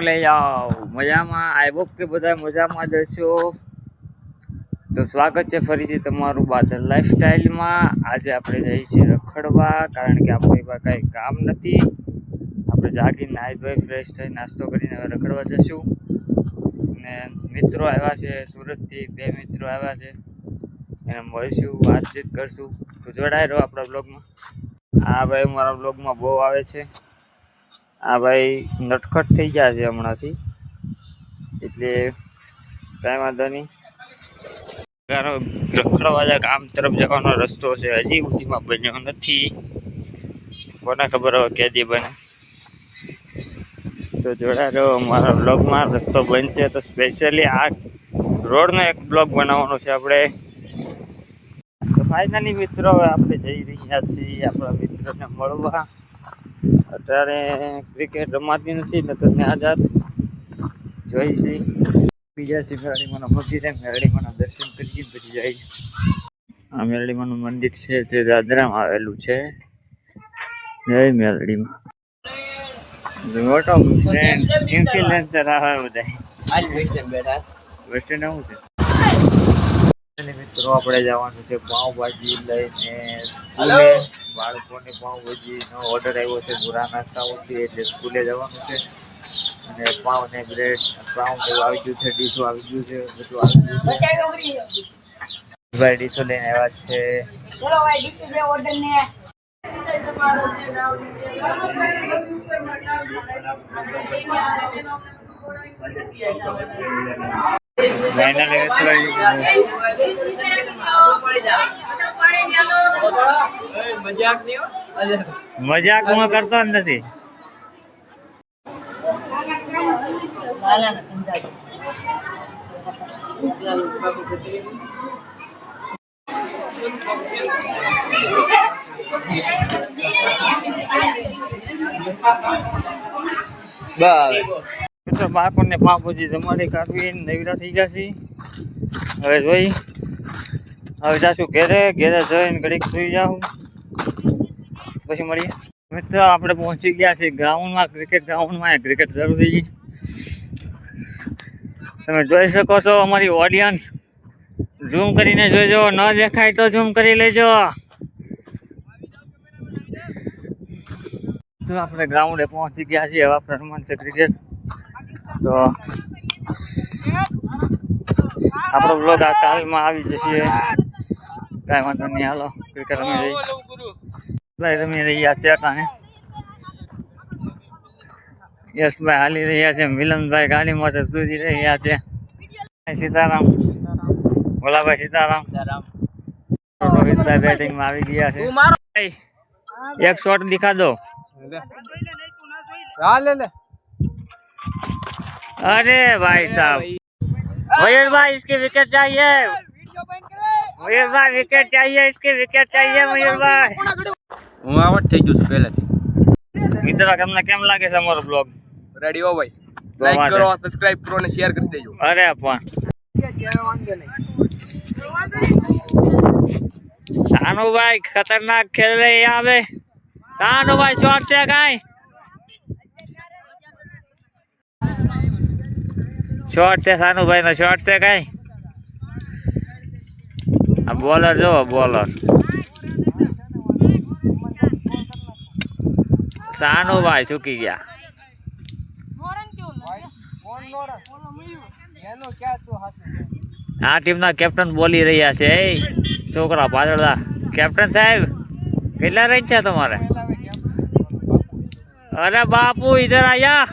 ले जाओ मजा में आई होप के બધા મજામાં જ હશો। તો સ્વાગત છે ફરીથી તમારું બાદલ લાઈફસ્ટાઈલમાં। આજે આપણે જઈએ છીએ રખડવા, કારણ કે આપણી પાસે કાંઈ કામ નથી। આપણે જાગીને નાહી ધોઈ ફ્રેશ થઈ નાસ્તો કરીને હવે રખડવા જઈશું। અને મિત્રો આવ્યા છે સુરતથી, 2 મિત્રો આવ્યા છે, એને મળીશું, વાતચીત કરશું। તો જોડાઈ રહો આપણા બ્લોગમાં। આ ભાઈ મારા બ્લોગમાં બહુ આવે છે। આ ભાઈ નટખટ થઈ ગયા છે હમણાંથી, એટલે કાંઈ વાંધો નહીં। રખડવા ગામ તરફ જવાનો રસ્તો છે, હજી સુધીમાં બન્યો નથી, કોને ખબર હવે કેદી બને। તો જોડાઈ રહો મારા બ્લોગમાં। રસ્તો બનશે તો સ્પેશિયલી આ રોડનો એક બ્લોગ બનાવવાનો છે આપણે। તો ફાઇનલી મિત્રો હવે આપણે જઈ રહ્યા છીએ આપણા મિત્રોને મળવા। અત્યારે ક્રિકેટ રમાતી નથી, તો ત્યાં જાત જોઈ છે બીજા છે મેરડીમાનું મંદિર, મેરડીમાના દર્શન કરી પછી જાય। આ મેરડીમાનું મંદિર છે તે દાદરામાં આવેલું છે। જય મેરડીમાં। મોટો ઇન્ફ્લુએન્સર આવે બધા વેસ્ટ એન્ડ આવું છે। મિત્રો આપણે જવાનું છે પાઉંભાજી લઈને સ્કૂલે। બાળકોને પાઉંભાજીનો ઓર્ડર આવ્યો છે પૂરા નાસ્તાઓથી, એટલે સ્કૂલે જવાનું છે। અને પાઉં ને બ્રેડ પાઉં એવું આવી ગયું છે, ડીશો આવી ગયું છે, બધું આવી ગયું છે। ભાઈ ડીશો લઈને આવ્યા છે। ચલો ભાઈ ડીશો દે ઓર્ડર ને। મજાક હું કરતો જ નથી। મિત્રો બાળકોને પાઉંભાજી જમાડી કાઢવી નવીરા થઈ ગયા છે। હવે જોઈ હવે જાશું ઘેરે જઈને ઘડીક સુઈ જાઉં, પછી મળીએ। મિત્રો આપણે પહોંચી ગયા છીએ ગ્રાઉન્ડમાં, ક્રિકેટ ગ્રાઉન્ડમાં। ક્રિકેટ શરૂ થઈ ગઈ, તમે જોઈ શકો છો। અમારી ઓડિયન્સ ઝૂમ કરીને જોજો, ન દેખાય તો ઝૂમ કરી લેજો। તો આપણે ગ્રાઉન્ડે પહોંચી ગયા છીએ, હવે આપણે રમવાનું છે ક્રિકેટ। તો આપણો બ્લોગ આ કાલમાં આવી જશે, કાંઈ વાંધો નહીં। હાલો ક્રિકેટ રમી રહ્યા છે અટાણે। યશભાઈ હાલી રહ્યા છે, મિલનભાઈ ગાડીમાં સુઈ રહ્યા છે। સીતારામ, ભોલાભાઈ સીતારામ। રોહિતભાઈ બેટિંગમાં આવી ગયા છે। એક શોટ દિખા દો। अरे भाई साहब, मयूर भाई इसकी विकेट चाहिए। मयूर भाई विकेट चाहिए, इसकी विकेट चाहिए मयूर भाई। હું આવટ થઈ ગયું છું પહેલાથી। મિત્રો તમને કેમ લાગે છે અમારો બ્લોગ? રેડી હો ભાઈ, લાઈક કરો, સબસ્ક્રાઇબ કરો અને શેર કરી દેજો। અરે પણ સાનુ ભાઈ ખતરનાક ખેલ રહે यहाँ पे। સાનુ ભાઈ શોટ છે કાઈ? શોર્ટ છે સાનુ ભાઈ નો, શોર્ટ છે કઈ? આ બોલર જો બોલર સાનુ ભાઈ ચૂકી ગયા। આ ટીમના કેપ્ટન બોલી રહ્યા છે। છોકરા પાછળ, કેપ્ટન સાહેબ કેટલા રન છે તમારે? અરે બાપુ ઇધર આયા।